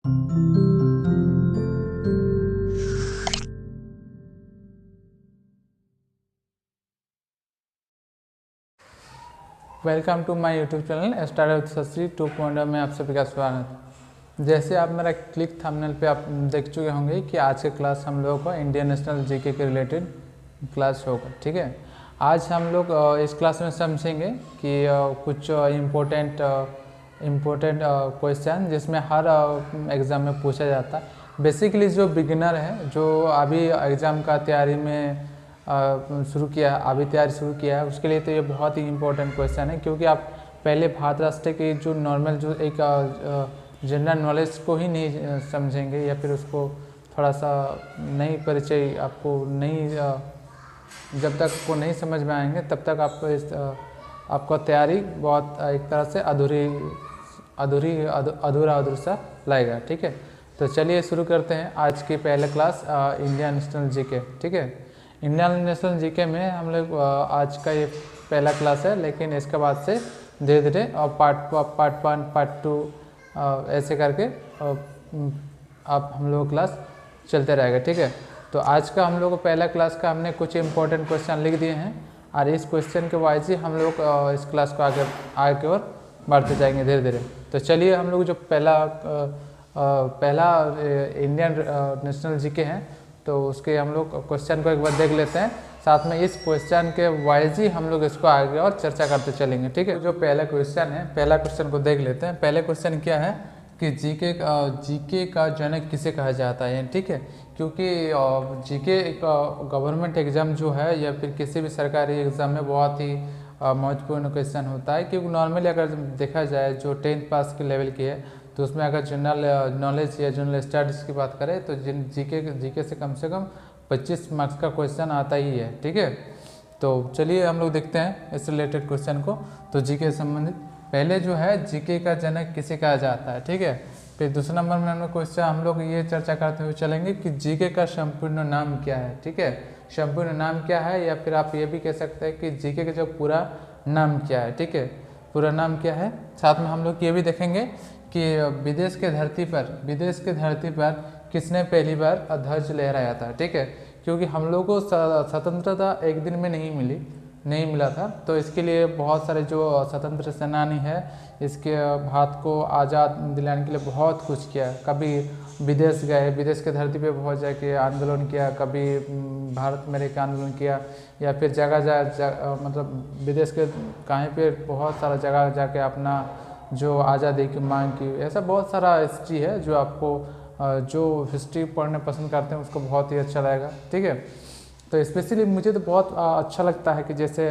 Welcome to my YouTube channel start with सस्री 2.0 में आप सभी का स्वागत। जैसे आप मेरा क्लिक थंबनेल पे आप देख चुके होंगे कि आज के क्लास हम लोगों को इंडियन नेशनल जीके के रिलेटेड क्लास होगा। ठीक है, आज हम लोग इस क्लास में समझेंगे कि कुछ इम्पोर्टेंट क्वेश्चन जिसमें हर एग्ज़ाम में पूछा जाता है। बेसिकली जो बिगिनर है, जो अभी एग्ज़ाम का तैयारी में तैयारी शुरू किया है, उसके लिए तो ये बहुत ही इम्पोर्टेंट क्वेश्चन है, क्योंकि आप पहले भारत राष्ट्र के जो नॉर्मल जो एक जनरल नॉलेज को ही नहीं समझेंगे, या फिर उसको थोड़ा सा नई परिचय आपको नहीं जब तक को नहीं समझ में आएंगे तब तक आपको तैयारी बहुत एक तरह से अधूरा सा लगेगा। ठीक है, तो चलिए शुरू करते हैं आज की पहले क्लास इंडियन नेशनल जीके। ठीक है, इंडियन नेशनल जीके में हम लोग आज का ये पहला क्लास है, लेकिन इसके बाद से धीरे धीरे पार्ट 1 पार्ट 2 ऐसे करके आप हम लोग क्लास चलते रहेगा। ठीक है, तो आज का हम लोग को पहला क्लास का हमने कुछ इंपॉर्टेंट क्वेश्चन लिख दिए हैं, और इस क्वेश्चन के वाइज ही हम लोग इस क्लास को आगे की ओर बढ़ते जाएंगे धीरे धीरे। तो चलिए हम लोग जो पहला इंडियन नेशनल जीके हैं, तो उसके हम लोग क्वेश्चन को एक बार देख लेते हैं, साथ में इस क्वेश्चन के वाइज ही हम लोग इसको आगे और चर्चा करते चलेंगे। ठीक है, जो पहला क्वेश्चन है, पहला क्वेश्चन को देख लेते हैं। पहले क्वेश्चन क्या है कि जीके का जनक किसे कहा जाता है। ठीक है, क्योंकि जीके एक गवर्नमेंट एग्ज़ाम जो है, या फिर किसी भी सरकारी एग्ज़ाम में बहुत ही महत्वपूर्ण क्वेश्चन होता है, क्योंकि नॉर्मली अगर देखा जाए जो 10th पास के लेवल की है, तो उसमें अगर जनरल नॉलेज या जनरल स्टडीज़ की बात करें तो जीके से कम 25 मार्क्स का क्वेश्चन आता ही है। ठीक है, तो चलिए हम लोग देखते हैं इस रिलेटेड क्वेश्चन को। तो जीके से संबंधित पहले जो है, जीके का जनक किसे कहा जाता है। ठीक है, फिर दूसरे नंबर में हम क्वेश्चन हम लोग ये चर्चा करते हुए चलेंगे कि जीके का संपूर्ण नाम क्या है। ठीक है, संपूर्ण नाम क्या है, या फिर आप ये भी कह सकते हैं कि जीके का जो पूरा नाम क्या है। ठीक है, पूरा नाम क्या है। साथ में हम लोग ये भी देखेंगे कि विदेश के धरती पर किसने पहली बार ध्वज लहराया था। ठीक है, क्योंकि हम लोग को स्वतंत्रता एक दिन में नहीं मिला था, तो इसके लिए बहुत सारे जो स्वतंत्र सेनानी है, इसके भारत को आज़ाद दिलाने के लिए बहुत कुछ किया। कभी विदेश गए, विदेश के धरती पे बहुत जाके आंदोलन किया, कभी भारत मेरे का आंदोलन किया, या फिर मतलब विदेश के कहीं पे बहुत सारा जगह जाके अपना जो आज़ादी की मांग की। ऐसा बहुत सारा हिस्ट्री है जो आपको जो हिस्ट्री पढ़ने पसंद करते हैं उसको बहुत ही अच्छा लगेगा। ठीक है, तो स्पेशली मुझे तो बहुत अच्छा लगता है कि जैसे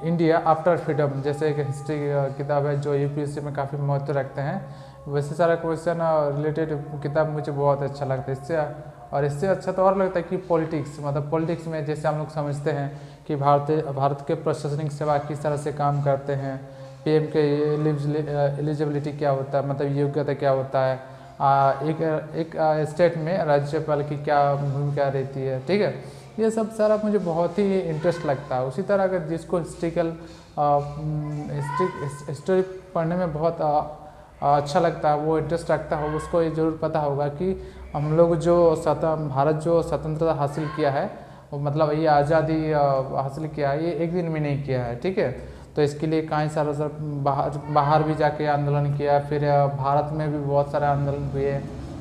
इंडिया आफ्टर फ्रीडम जैसे एक हिस्ट्री किताब है जो यूपीएससी में काफ़ी महत्व रखते हैं, वैसे सारा क्वेश्चन रिलेटेड किताब मुझे बहुत अच्छा लगता है। इससे अच्छा तो और लगता है कि पॉलिटिक्स में जैसे हम लोग समझते हैं कि भारत के प्रशासनिक सेवा किस तरह से काम करते हैं, पीएम के एलिजिबिलिटी क्या होता है, मतलब योग्यता क्या होता है, एक स्टेट में राज्यपाल की क्या भूमिका रहती है। ठीक है, ये सब सारा मुझे बहुत ही इंटरेस्ट लगता है। उसी तरह अगर जिसको हिस्ट्री पढ़ने में बहुत अच्छा लगता है, वो इंटरेस्ट रखता है, उसको ये ज़रूर पता होगा कि हम लोग जो भारत जो स्वतंत्रता हासिल किया है, मतलब ये आज़ादी हासिल किया है, ये एक दिन में नहीं किया है। ठीक है, तो इसके लिए कई सारा बाहर भी जाके आंदोलन किया, फिर भारत में भी बहुत सारे आंदोलन हुए,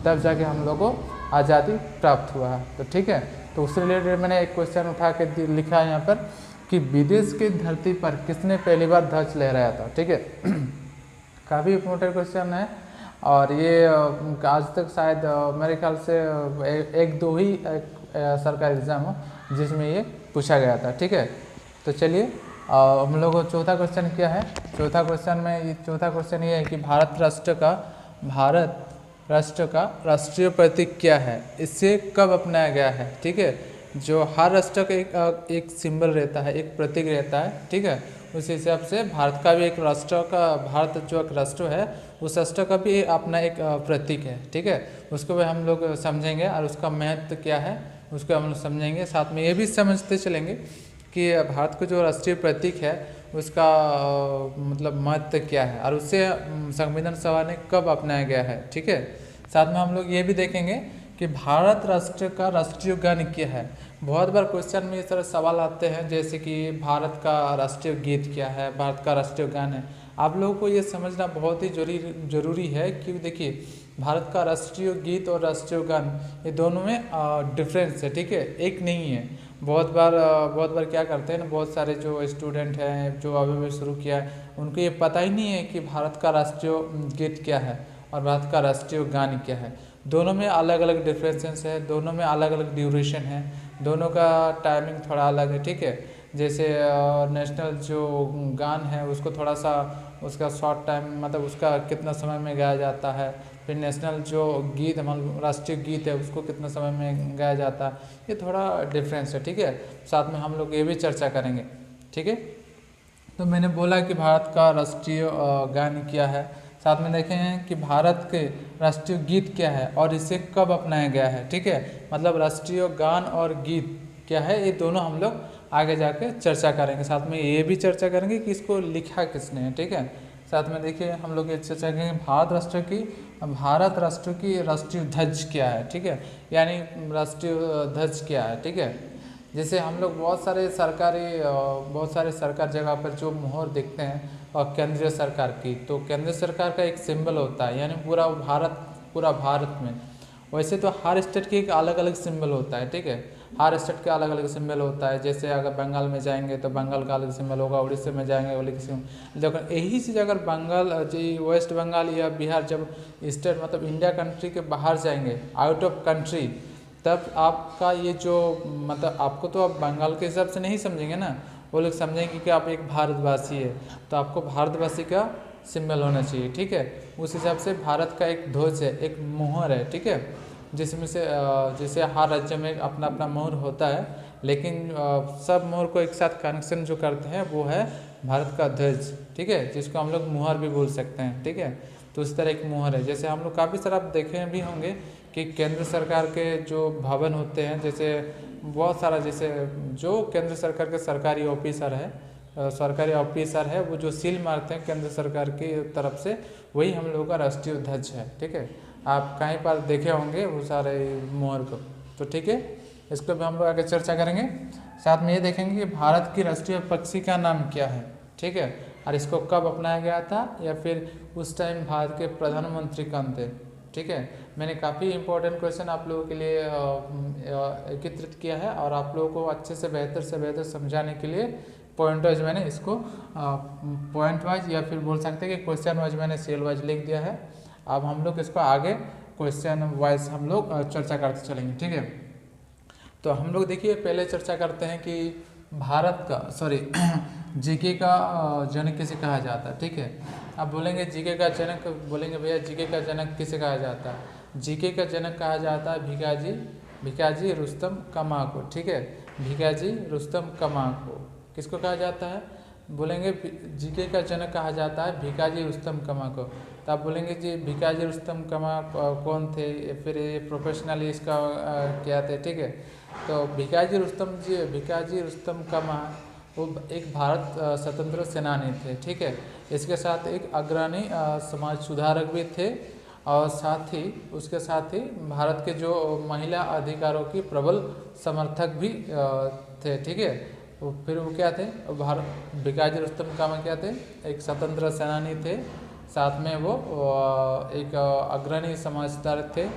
तब जाके हम लोग को आज़ादी प्राप्त हुआ है। तो ठीक है, तो उससे रिलेटेड मैंने एक क्वेश्चन उठा के लिखा है यहाँ पर कि विदेश की धरती पर किसने पहली बार ध्वज लहराया था। ठीक है, काफ़ी इम्पोर्टेंट क्वेश्चन है, और ये आज तक शायद मेरे ख्याल से एक दो ही सरकारी एग्ज़ाम हो जिसमें ये पूछा गया था। ठीक है, तो चलिए हम लोग को चौथा क्वेश्चन क्या है। चौथा क्वेश्चन ये है कि भारत राष्ट्र का राष्ट्रीय प्रतीक क्या है, इससे कब अपनाया गया है। ठीक है, जो हर राष्ट्र का एक सिंबल रहता है, एक प्रतीक रहता है। ठीक है, उस हिसाब से भारत का भी भारत जो एक राष्ट्र है, उस राष्ट्र का भी अपना एक प्रतीक है। ठीक है, उसको भी हम लोग समझेंगे, और उसका महत्व क्या है उसको हम लोग समझेंगे। साथ में ये भी समझते चलेंगे कि भारत का जो राष्ट्रीय प्रतीक है उसका मतलब महत्व क्या है और उससे संविधान सभा ने कब अपनाया गया है। ठीक है, साथ में हम लोग ये भी देखेंगे कि भारत राष्ट्र का राष्ट्रीय गान क्या है। बहुत बार क्वेश्चन में इस तरह सवाल आते हैं जैसे कि भारत का राष्ट्रीय गीत क्या है, भारत का राष्ट्रीय गान है। आप लोगों को ये समझना बहुत ही जरूरी है कि देखिए भारत का राष्ट्रीय गीत और राष्ट्रीय गान ये दोनों में डिफरेंस है। ठीक है, एक नहीं है। बहुत बार क्या करते हैं ना, बहुत सारे जो स्टूडेंट हैं जो अभी शुरू किया है उनको ये पता ही नहीं है कि भारत का राष्ट्रीय गीत क्या है और भारत का राष्ट्रीय गान क्या है। दोनों में अलग अलग डिफरेंसेस है, दोनों में अलग अलग ड्यूरेशन है, दोनों का टाइमिंग थोड़ा अलग है। ठीक है, जैसे नेशनल जो गान है उसको थोड़ा सा उसका शॉर्ट टाइम मतलब उसका कितना समय में गाया जाता है, फिर नेशनल जो गीत मतलब राष्ट्रीय गीत है उसको कितना समय में गाया जाता है, ये थोड़ा डिफरेंस है। ठीक है, साथ में हम लोग ये भी चर्चा करेंगे। ठीक है, तो मैंने बोला कि भारत का राष्ट्रीय गान क्या है, साथ में देखें कि भारत के राष्ट्रीय गीत क्या है और इसे कब अपनाया गया है। ठीक है, मतलब राष्ट्रीय गान और गीत क्या है ये दोनों हम लोग आगे जाके चर्चा करेंगे। साथ में ये भी चर्चा करेंगे कि इसको लिखा किसने है। ठीक है, साथ में देखिए हम लोग ये चर्चा करेंगे भारत राष्ट्र की राष्ट्रीय ध्वज क्या है। ठीक है, यानी राष्ट्रीय ध्वज क्या है। ठीक है, जैसे हम लोग बहुत सारे सरकारी जगह पर जो मोहर देखते हैं और केंद्रीय सरकार की, तो केंद्र सरकार का एक सिंबल होता है यानी पूरा भारत में। वैसे तो हर स्टेट की एक अलग अलग सिंबल होता है। ठीक है, हर स्टेट का अलग अलग सिंबल होता है। जैसे अगर बंगाल में जाएंगे तो बंगाल का अलग सिंबल होगा, उड़ीसा में जाएंगे अलग सिंबल। लेकिन यही चीज़ अगर वेस्ट बंगाल या बिहार जब स्टेट मतलब इंडिया कंट्री के बाहर जाएंगे आउट ऑफ कंट्री, तब आपका ये जो मतलब आपको तो आप बंगाल के हिसाब से नहीं समझेंगे ना, वो लोग समझेंगे कि आप एक भारतवासी है, तो आपको भारतवासी का सिंबल होना चाहिए। ठीक है, उस हिसाब से भारत का एक ध्वज है, एक मोहर है। ठीक है, जिसमें से जैसे हर राज्य में अपना अपना मोहर होता है, लेकिन सब मोहर को एक साथ कनेक्शन जो करते हैं वो है भारत का ध्वज। ठीक है, जिसको हम लोग मोहर भी बोल सकते हैं। ठीक है, तो उस तरह एक मोहर है। जैसे हम लोग काफ़ी सारा आप देखे भी होंगे कि केंद्र सरकार के जो भवन होते हैं, जैसे बहुत सारा जैसे जो केंद्र सरकार के सरकारी ऑफिसर है वो जो सील मारते हैं केंद्र सरकार की तरफ से, वही हम लोगों का राष्ट्रीय ध्वज है। ठीक है, आप कहीं पर देखे होंगे वो सारे मोहर को। तो ठीक है, इसको भी हम लोग आगे चर्चा करेंगे। साथ में ये देखेंगे कि भारत की राष्ट्रीय पक्षी का नाम क्या है। ठीक है, और इसको कब अपनाया गया था या फिर उस टाइम भारत के प्रधानमंत्री कौन थे। ठीक है, मैंने काफ़ी इंपॉर्टेंट क्वेश्चन आप लोगों के लिए एकत्रित किया है और आप लोगों को अच्छे से बेहतर समझाने के लिए पॉइंट वाइज मैंने इसको पॉइंट वाइज या फिर बोल सकते हैं कि क्वेश्चन वाइज मैंने सेल वाइज लिख दिया है। अब हम लोग इसको आगे क्वेश्चन वाइज हम लोग चर्चा करते चलेंगे। ठीक है, तो हम लोग देखिए पहले चर्चा करते हैं कि भारत का जीके का जनक किसे कहा जाता है। ठीक है, अब बोलेंगे जीके का जनक, बोलेंगे भैया जीके का जनक किसे कहा जाता है। जीके का जनक कहा जाता है भिकाजी रुस्तम कमा को। ठीक है, भिकाजी रुस्तम कमा को किसको कहा जाता है, बोलेंगे जीके का जनक कहा जाता है भिकाजी रुस्तम कमा को। तो आप बोलेंगे जी भिकाजी रुस्तम कमा कौन थे, फिर ये प्रोफेशनली इसका क्या थे। ठीक है, तो भिकाजी रुस्तम कमा वो एक भारत स्वतंत्र सेनानी थे। ठीक है, इसके साथ एक अग्रणी समाज सुधारक भी थे और उसके साथ ही भारत के जो महिला अधिकारों की प्रबल समर्थक भी थे। ठीक है, तो फिर वो क्या थे, भिकाजी रुस्तम कमा क्या थे, एक स्वतंत्र सेनानी थे, साथ में वो एक अग्रणी समाज सुधारक थे,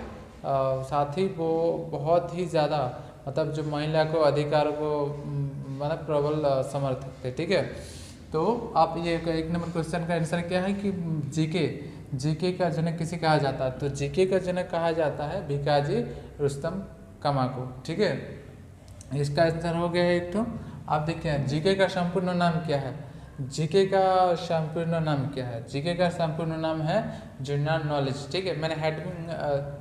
साथ ही वो बहुत ही ज़्यादा मतलब जो महिला को अधिकारों को मतलब प्रबल समर्थक थे। ठीक है, तो आप ये एक नंबर क्वेश्चन का आंसर क्या है कि जीके का जनक किसे कहा जाता है, तो जीके का जनक कहा जाता है भिकाजी रुस्तम कमा को। ठीक है, इसका आंसर हो गया एक। तो आप देखिए जीके का संपूर्ण नाम क्या है, जीके का संपूर्ण नाम क्या है, जीके का संपूर्ण नाम है जनरल नॉलेज। ठीक है, मैंने हेडिंग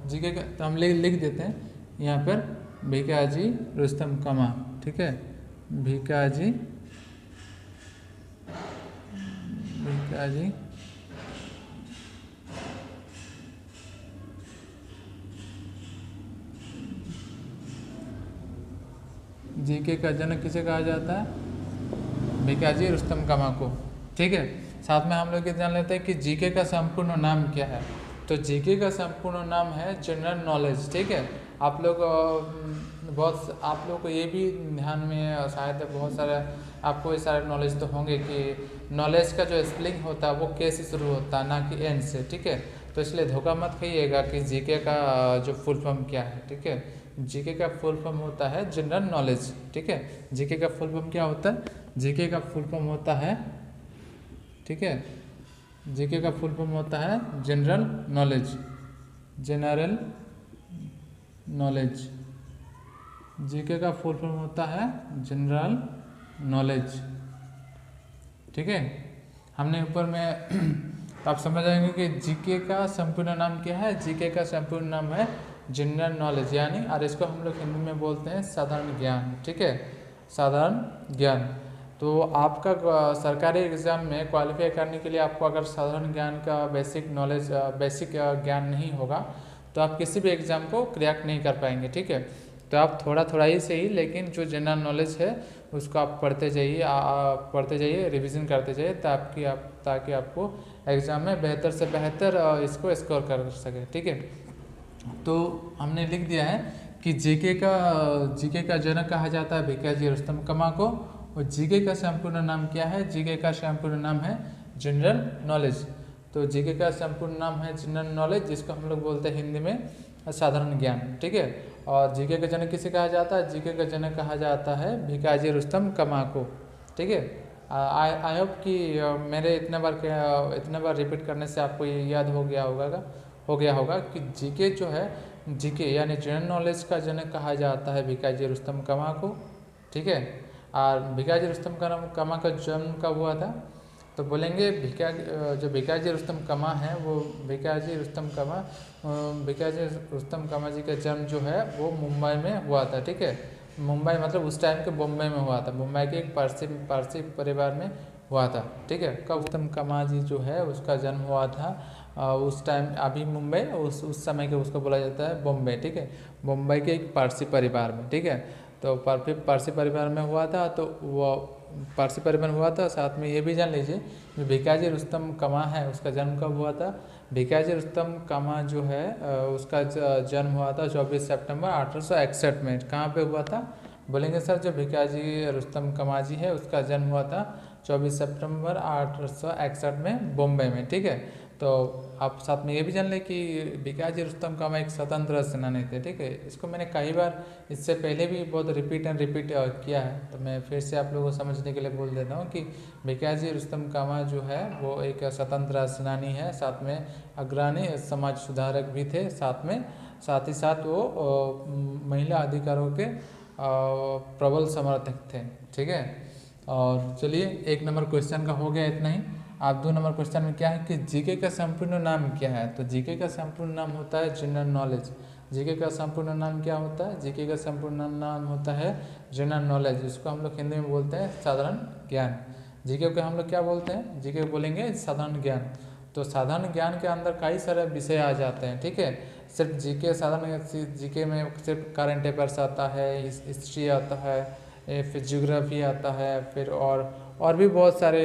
जीके का तो हम लिख देते हैं यहाँ पर भिकाजी रुस्तम कमा। ठीक है, भिकाजी जीके का जनक किसे कहा जाता है, भिकाजी रुस्तम कमा को। ठीक है, साथ में हम लोग ये जान लेते हैं कि जीके का संपूर्ण नाम क्या है। तो जीके का संपूर्ण नाम है जनरल नॉलेज। ठीक है, आप लोग को ये भी ध्यान में शायद बहुत सारे आपको ये सारे नॉलेज तो होंगे कि नॉलेज का जो स्पेलिंग होता है वो के से शुरू होता है, ना कि एन से। ठीक है, तो इसलिए धोखा मत खाइएगा कि जीके का जो फुल फॉर्म क्या है। ठीक है, जीके का फुल फॉर्म होता है जनरल नॉलेज। ठीक है, जीके का फुल फॉर्म क्या होता है? जीके का फुल फॉर्म होता है, ठीक है, जीके का फुल फॉर्म होता है general knowledge. General knowledge, GK का फुल फॉर्म होता है जनरल नॉलेज। ठीक है, हमने ऊपर में तो आप समझ जाएंगे कि जीके का संपूर्ण नाम क्या है। जीके का संपूर्ण नाम है जनरल नॉलेज, यानी और इसको हम लोग हिंदी में बोलते हैं साधारण ज्ञान। ठीक है, साधारण ज्ञान। तो आपका सरकारी एग्ज़ाम में क्वालिफाई करने के लिए आपको अगर साधारण ज्ञान का बेसिक नॉलेज, बेसिक ज्ञान नहीं होगा तो आप किसी भी एग्ज़ाम को क्रैक नहीं कर पाएंगे। ठीक है, तो आप थोड़ा थोड़ा ही सही, लेकिन जो जनरल नॉलेज है उसको आप पढ़ते जाइए, रिवीजन करते जाइए, ताकि आपको एग्ज़ाम में बेहतर से बेहतर इसको स्कोर कर सके। ठीक है, तो हमने लिख दिया है कि जीके का जनक कहा जाता है भिकाजी रुस्तम कमा को, और जीके का संपूर्ण नाम क्या है? जीके का संपूर्ण नाम है जनरल नॉलेज। तो जीके का संपूर्ण नाम है जनरल नॉलेज, जिसको हम लोग बोलते हैं हिंदी में साधारण ज्ञान। ठीक है, और जीके का जनक किसे कहा जाता है? जीके का जनक कहा जाता है भिकाजी रुस्तम कमा को। ठीक है, आई होप कि मेरे इतने बार रिपीट करने से आपको ये याद हो गया होगा कि जीके जो है, जीके यानी जनरल नॉलेज का जनक कहा जाता है भिकाजी रुस्तम कमा को। ठीक है, और भिकाजी रुस्तम कमा का जन्म कब हुआ था? तो बोलेंगे जो भिकाजी रुस्तम कमा है वो भिकाजी रुस्तम कमा जी का जन्म जो है वो मुंबई में हुआ था। ठीक है, मुंबई मतलब उस टाइम के बॉम्बे में हुआ था, मुंबई के एक पारसी परिवार में हुआ था। ठीक है, कब रुस्तम कमा जी जो है उसका जन्म हुआ था उस टाइम, अभी मुंबई उस समय के उसको बोला जाता है बॉम्बे। ठीक है, मुंबई के एक पारसी परिवार में। ठीक है, तो पारसी परिवार में हुआ था, तो वो पारसी परिवार में हुआ था। साथ में ये भी जान लीजिए जो भिकाजी रुस्तम कमा है उसका जन्म कब हुआ था? भिकाजी रुस्तम कमा जो है उसका जन्म हुआ था 24 सितंबर 1861 में। कहाँ पे हुआ था? बोलेंगे सर जो भिकाजी रुस्तम कमा जी है उसका जन्म हुआ था 24 सितंबर 1861 में बॉम्बे में। ठीक है, तो आप साथ में ये भी जान लें कि भिकाजी रुस्तम कमा एक स्वतंत्र सेनानी थे। ठीक है, इसको मैंने कई बार इससे पहले भी बहुत रिपीट किया है, तो मैं फिर से आप लोगों को समझने के लिए बोल देता हूँ कि भिकाजी रुस्तम कमा जो है वो एक स्वतंत्र सेनानी है, साथ में अग्रणी समाज सुधारक भी थे, साथ ही साथ वो महिला अधिकारों के प्रबल समर्थक थे। ठीक है, और चलिए 1 नंबर क्वेश्चन का हो गया इतना ही। आप 2 नंबर क्वेश्चन में क्या है कि जीके का संपूर्ण नाम क्या है? तो जीके का संपूर्ण नाम होता है जनरल नॉलेज। जीके का संपूर्ण नाम क्या होता है? जीके का संपूर्ण नाम होता है जनरल नॉलेज, जिसको हम लोग हिंदी में बोलते हैं साधारण ज्ञान। जीके को हम लोग क्या बोलते हैं? जीके को बोलेंगे साधारण ज्ञान। तो साधारण ज्ञान के अंदर कई सारे विषय आ जाते हैं। ठीक है, सिर्फ जीके में सिर्फ करंट अफेयर्स आता है, हिस्ट्री आता है, फिर ज्योग्राफी आता है, फिर और भी बहुत सारे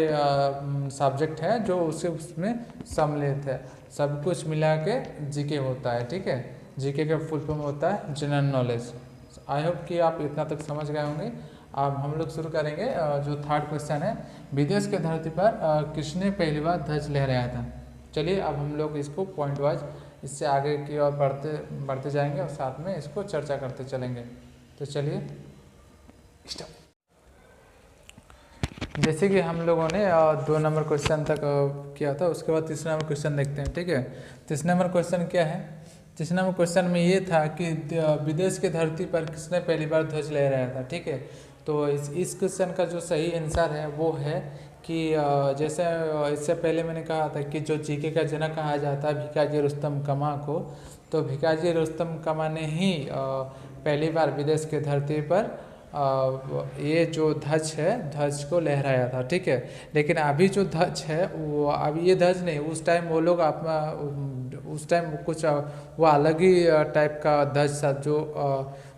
सब्जेक्ट हैं जो उसमें सम्मिलित है। सब कुछ मिला के जीके होता है। ठीक है, जीके का फुल फॉर्म होता है जनरल नॉलेज। आई होप कि आप इतना तक समझ गए होंगे। अब हम लोग शुरू करेंगे जो 3rd क्वेश्चन है, विदेश के धरती पर किसने पहली बार ध्वज लहराया था? चलिए अब हम लोग इसको पॉइंट वाइज इससे आगे की ओर बढ़ते जाएंगे और साथ में इसको चर्चा करते चलेंगे। तो चलिए स्टार्ट। जैसे कि हम लोगों ने 2 नंबर क्वेश्चन तक किया था, उसके बाद 3 नंबर क्वेश्चन देखते हैं। ठीक है, 3 नंबर क्वेश्चन क्या है? 3 नंबर क्वेश्चन में ये था कि विदेश की धरती पर किसने पहली बार ध्वज लहराया था? ठीक है, तो इस क्वेश्चन का जो सही आंसर है वो है कि जैसे इससे पहले मैंने कहा था कि जो जीके का जनक कहा जाता है भिकाजी रुस्तम कमा को, तो भिकाजी रुस्तम कमा ने ही पहली बार विदेश के धरती पर ये जो ध्वज है ध्वज को लहराया था। ठीक है, लेकिन अभी जो ध्वज है वो अभी ये ध्वज नहीं, उस टाइम वो लोग उस टाइम कुछ वो अलग ही टाइप का ध्वज था जो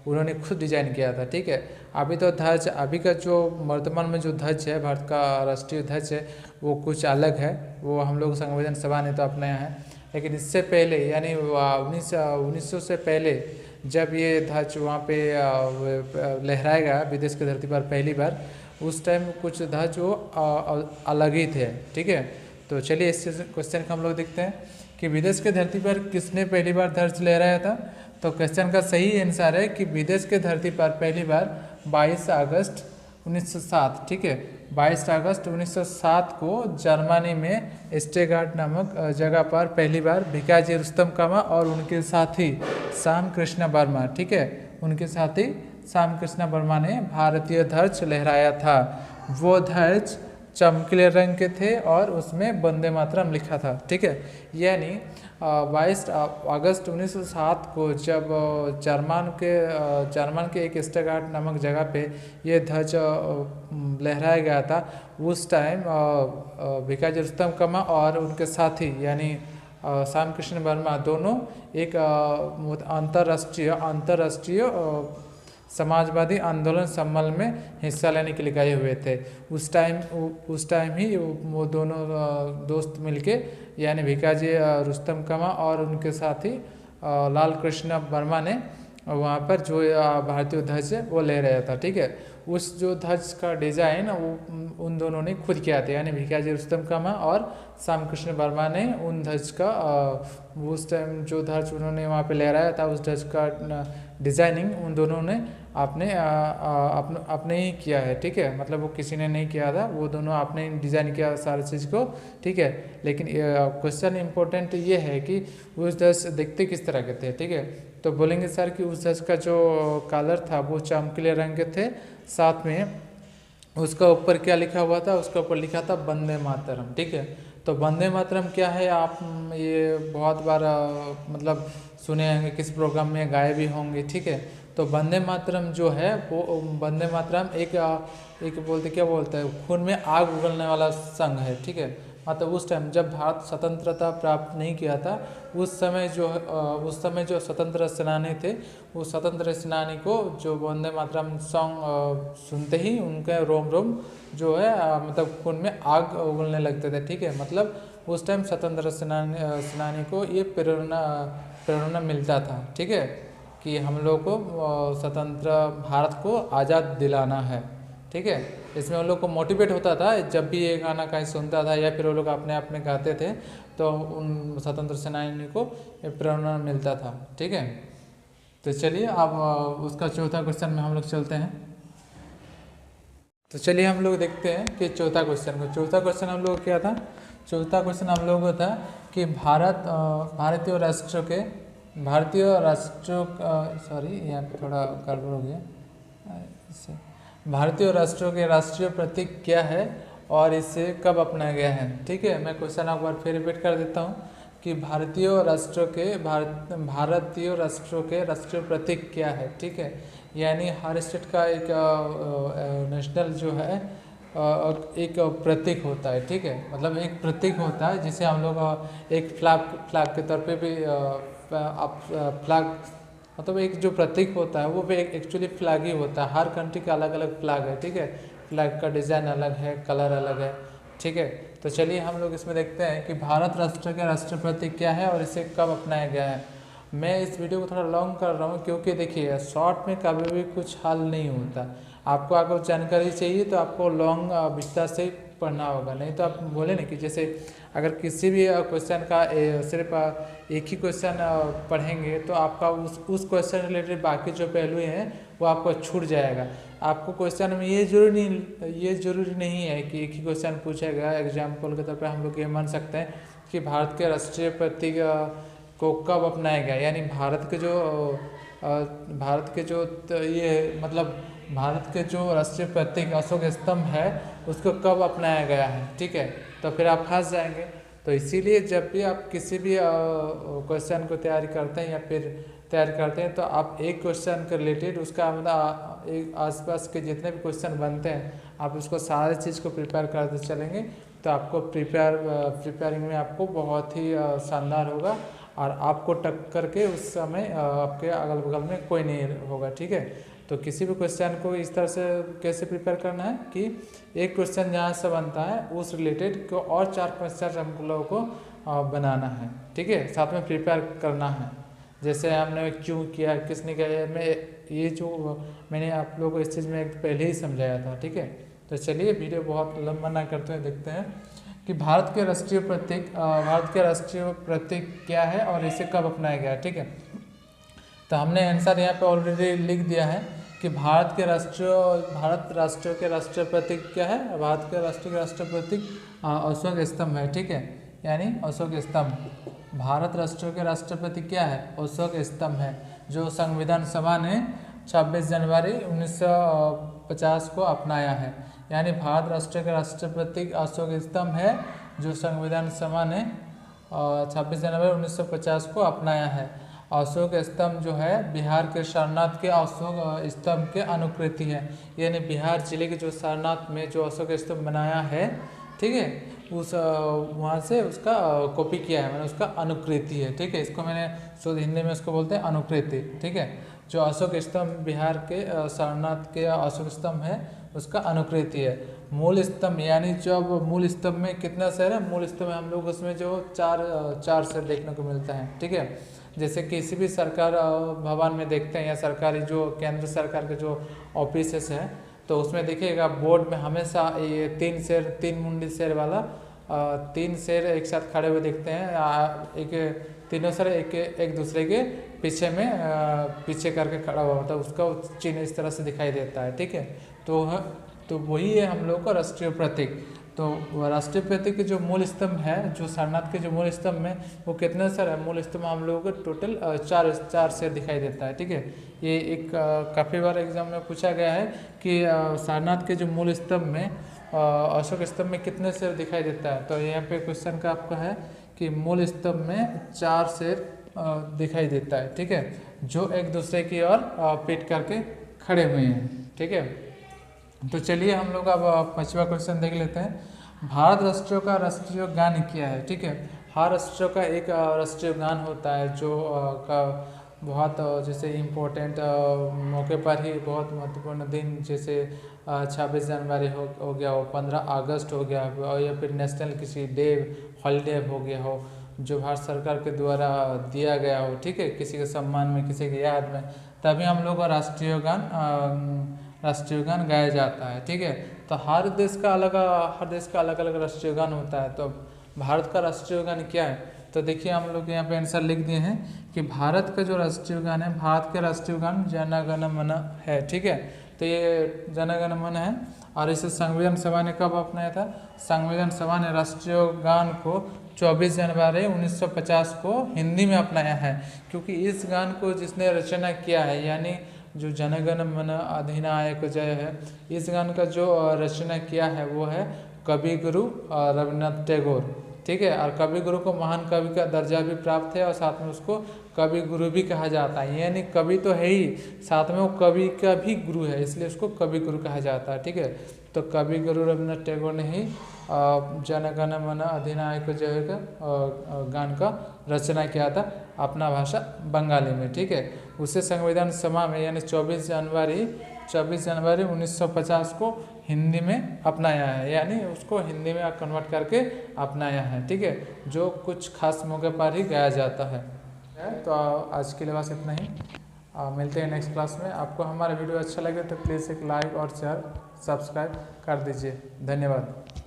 उन्होंने खुद डिजाइन किया था। ठीक है, अभी तो ध्वज, अभी का जो वर्तमान में जो ध्वज है, भारत का राष्ट्रीय ध्वज है, वो कुछ अलग है। वो हम लोग संविधान सभा ने तो अपनाया है, लेकिन इससे पहले यानी 1900 से पहले जब ये ध्वज वहाँ पे लहराया गया विदेश की धरती पर पहली बार, उस टाइम कुछ ध्वज वो अलग ही थे। ठीक है, तो चलिए इस क्वेश्चन को हम लोग देखते हैं कि विदेश की धरती पर किसने पहली बार ध्वज लहराया था। तो क्वेश्चन का सही आंसर है कि विदेश की धरती पर पहली बार 22 अगस्त 1907। ठीक है, 22 अगस्त 1907 को जर्मनी में स्टेगार्ड नामक जगह पर पहली बार भिकाजी रुस्तम कामा और उनके साथी श्याम कृष्ण वर्मा, ठीक है, उनके साथी श्याम कृष्ण वर्मा ने भारतीय ध्वज लहराया था। वो ध्वज चमकीले रंग के थे और उसमें वंदे मातरम लिखा था। ठीक है, यानी 22 अगस्त 1907 को जब जर्मन के एक स्टटगार्ट नामक जगह पे ये ध्वज लहराया गया था, उस टाइम भिकाजी रुस्तम कामा और उनके साथी यानी श्याम कृष्ण वर्मा दोनों एक अंतर्राष्ट्रीय समाजवादी आंदोलन सम्मेलन में हिस्सा लेने के लिए गए हुए थे। उस टाइम ही वो दोनों दोस्त मिलके यानी भिकाजी रुस्तम कामा और उनके साथी लाल कृष्ण वर्मा ने वहाँ पर जो भारतीय ध्वज है वो ले रहा था। ठीक है, उस जो ध्वज का डिज़ाइन वो उन दोनों ने खुद किया था, यानी भिकाजी रुस्तम कामा और श्याम कृष्ण वर्मा ने उन ध्वज का उस टाइम जो ध्वज उन्होंने वहाँ पे लहराया था उस ध्वज का डिज़ाइनिंग उन दोनों ने अपने ही किया है। ठीक है, मतलब वो किसी ने नहीं किया था, वो दोनों आपने डिज़ाइन किया सारी चीज़ को। ठीक है, लेकिन क्वेश्चन इम्पोर्टेंट ये है कि उस ध्वज दिखते किस तरह के थे। ठीक है, तो बोलेंगे सर कि उस ध्वज का जो कलर था वो चमकीले रंग के थे, साथ में उसका ऊपर क्या लिखा हुआ था, उसका ऊपर लिखा था वंदे मातरम। ठीक है, तो वंदे मातरम क्या है, आप ये बहुत बार मतलब सुने होंगे, किस प्रोग्राम में गाए भी होंगे। ठीक है, तो वंदे मातरम जो है वो वंदे मातरम एक बोलते क्या बोलते हैं, खून में आग उगलने वाला संघ है। ठीक है, मतलब उस टाइम जब भारत स्वतंत्रता प्राप्त नहीं किया था उस समय जो स्वतंत्र सेनानी थे, वो स्वतंत्र सेनानी को जो वंदे मातरम सॉन्ग सुनते ही उनके रोम रोम जो है मतलब खून में आग उगलने लगते थे। ठीक है, मतलब उस टाइम स्वतंत्र सेनानी को ये प्रेरणा मिलता था। ठीक है, कि हम लोग को स्वतंत्र भारत को आज़ाद दिलाना है। ठीक है, इसमें उन लोग को मोटिवेट होता था, जब भी ये गाना कहीं सुनता था या फिर वो लोग अपने आप में गाते थे तो उन स्वतंत्र सेनानी को प्रेरणा मिलता था। ठीक है, तो चलिए अब उसका चौथा क्वेश्चन में हम लोग चलते हैं। तो चलिए हम लोग देखते हैं कि चौथा क्वेश्चन हम लोग क्या था। चौथा क्वेश्चन हम लोगों को था कि भारतीय राष्ट्रों के राष्ट्रीय प्रतीक क्या है और इसे कब अपनाया गया है। ठीक है, मैं क्वेश्चन एक बार फिर रिपीट कर देता हूँ कि भारतीय राष्ट्रों के राष्ट्रीय प्रतीक क्या है। ठीक है, यानी हर स्टेट का एक नेशनल जो है एक प्रतीक होता है। ठीक है, मतलब एक प्रतीक होता है जिसे हम लोग एक फ्लैग के तौर पे भी फ्लैग मतलब एक जो प्रतीक होता है वो भी एक्चुअली फ्लैग ही होता है। हर कंट्री का अलग अलग फ्लैग है। ठीक है, फ्लैग का डिज़ाइन अलग है, कलर अलग है। ठीक है, तो चलिए हम लोग इसमें देखते हैं कि भारत राष्ट्र का राष्ट्रीय प्रतीक क्या है और इसे कब अपनाया गया है। मैं इस वीडियो को थोड़ा लॉन्ग कर रहा हूँ क्योंकि देखिए शॉर्ट में कभी भी कुछ हल नहीं होता। आपको अगर जानकारी चाहिए तो आपको लॉन्ग विस्तार से पढ़ना होगा, नहीं तो आप बोले ना कि जैसे अगर किसी भी क्वेश्चन का सिर्फ एक ही क्वेश्चन पढ़ेंगे तो आपका उस क्वेश्चन रिलेटेड बाकी जो पहलू हैं वो आपको छूट जाएगा। आपको क्वेश्चन में ये जरूरी नहीं है कि एक ही क्वेश्चन पूछेगा। एग्जाम्पल के तौर पर हम लोग ये मान सकते हैं कि भारत के राष्ट्रीय प्रतीक को कब अपनाया गया, यानी भारत के जो राष्ट्रीय प्रतीक अशोक स्तंभ है उसको कब अपनाया गया है। ठीक है, तो फिर आप फंस जाएंगे। तो इसीलिए जब भी आप किसी भी क्वेश्चन को तैयारी करते हैं तो आप एक क्वेश्चन के रिलेटेड उसका मतलब एक आसपास के जितने भी क्वेश्चन बनते हैं आप उसको सारे चीज़ को प्रिपेयर करते चलेंगे तो आपको प्रिपेयरिंग में आपको बहुत ही शानदार होगा और आपको टक्कर के उस समय आपके अगल बगल में कोई नहीं होगा, ठीक है। तो किसी भी क्वेश्चन को इस तरह से कैसे प्रिपेयर करना है कि एक क्वेश्चन जहाँ से बनता है उस रिलेटेड को और 4 क्वेश्चन हम लोगों को बनाना है, ठीक है, साथ में प्रिपेयर करना है। जैसे हमने क्यों किया, किसने किया, मैं ये जो मैंने आप लोगों को इस चीज़ में पहले ही समझाया था, ठीक है। तो चलिए वीडियो बहुत लंबा ना करते हुए देखते हैं कि भारत के राष्ट्रीय प्रतीक क्या है और इसे कब अपनाया गया, ठीक है। तो हमने आंसर यहाँ पे ऑलरेडी लिख दिया है कि भारत राष्ट्र के राष्ट्रीय प्रतीक क्या है। भारत के राष्ट्रीय प्रतीक अशोक स्तंभ है, ठीक है, यानी अशोक स्तंभ। भारत राष्ट्र के राष्ट्रीय प्रतीक क्या है, अशोक स्तंभ है, जो संविधान सभा ने 26 जनवरी 1950 को अपनाया है। यानी भारत राष्ट्र के राष्ट्रीय प्रतीक अशोक स्तंभ है, जो संविधान सभा ने 26 जनवरी 1950 को अपनाया है। अशोक स्तंभ जो है बिहार के सारनाथ के अशोक स्तंभ के अनुकृति है, यानी बिहार जिले के जो सारनाथ में जो अशोक स्तंभ बनाया है, ठीक है, उस वहाँ से उसका कॉपी किया है, मैंने उसका अनुकृति है, ठीक है। इसको मैंने शुद्ध हिंदी में इसको बोलते हैं अनुकृति, ठीक है। जो अशोक स्तंभ बिहार के सारनाथ के अशोक स्तंभ है उसका अनुकृति है। मूल स्तंभ यानी जब मूल स्तंभ में कितना शेर है, मूल स्तंभ में हम लोग उसमें जो चार शेर देखने को मिलता है, ठीक है। जैसे किसी भी सरकार भवन में देखते हैं या सरकारी जो केंद्र सरकार के जो ऑफिसेस है, तो उसमें देखिएगा बोर्ड में हमेशा ये 3 मुंडी शेर वाला 3 शेर एक साथ खड़े हुए दिखते हैं। एक तीनों शेर एक दूसरे के पीछे में पीछे करके खड़ा हुआ होता है, उसका चिन्ह इस तरह से दिखाई देता है, ठीक है। तो वही है हम लोग का राष्ट्रीय प्रतीक। तो राष्ट्रीय प्रतीक के जो मूल स्तंभ है, जो सारनाथ के जो मूल स्तंभ में वो कितने शेर है, मूल स्तंभ हम लोगों को टोटल 4 शेर दिखाई देता है, ठीक है। ये एक काफ़ी बार एग्जाम में पूछा गया है कि सारनाथ के जो मूल स्तंभ में अशोक स्तंभ में कितने शेर दिखाई देता है। तो यहाँ पे क्वेश्चन का आपका है कि मूल स्तंभ में 4 शेर दिखाई देता है, ठीक है, जो एक दूसरे की ओर पीट करके खड़े हुए हैं, ठीक है। तो चलिए हम लोग अब 5वां क्वेश्चन देख लेते हैं। भारत राष्ट्र का राष्ट्रीय गान क्या है, ठीक है। हर राष्ट्र का एक राष्ट्रीय गान होता है जो का बहुत जैसे इम्पोर्टेंट मौके पर ही बहुत महत्वपूर्ण दिन, जैसे 26 जनवरी हो गया हो, 15 अगस्त हो गया हो, या फिर नेशनल किसी डे हॉलीडे हो गया हो जो भारत सरकार के द्वारा दिया गया हो, ठीक है, किसी के सम्मान में, किसी के याद में, तभी हम लोग का राष्ट्रीय गान गाया जाता है, ठीक है। तो हर देश का अलग अलग राष्ट्रीय गान होता है। तो भारत का राष्ट्रीय गान क्या है, तो देखिए हम लोग यहाँ पे आंसर लिख दिए हैं कि भारत का जो राष्ट्रीय गान है, भारत के राष्ट्रीय गान जन गण मन है, ठीक है। तो ये जन गण मन है और इसे संविधान सभा ने कब अपनाया था, संविधान सभा ने राष्ट्रीय गान को 24 जनवरी 1950 को हिंदी में अपनाया है, क्योंकि इस गान को जिसने रचना किया है, यानी जो जन गण मन अधिनायक जय है, इस गान का जो रचना किया है वो है कवि गुरु रविन्द्रनाथ टैगोर, ठीक है। और कवि गुरु को महान कवि का दर्जा भी प्राप्त है और साथ में उसको कवि गुरु भी कहा जाता है, यानी कवि तो है ही, साथ में वो कवि का भी गुरु है, इसलिए उसको कवि गुरु कहा जाता है, ठीक है। तो कवि गुरु रविन्द्रनाथ टैगोर ने ही जन गण मन अधिनायक जय का गान का रचना किया था अपना भाषा बंगाली में, ठीक है। उसे संविधान सभा में यानी 24 जनवरी 1950 को हिंदी में अपनाया है, यानी उसको हिंदी में कन्वर्ट करके अपनाया है, ठीक है, जो कुछ खास मौके पर ही गाया जाता है। तो आज के लिए बस इतना ही, मिलते हैं नेक्स्ट क्लास में। आपको हमारा वीडियो अच्छा लगे तो प्लीज़ एक लाइक और शेयर सब्सक्राइब कर दीजिए। धन्यवाद।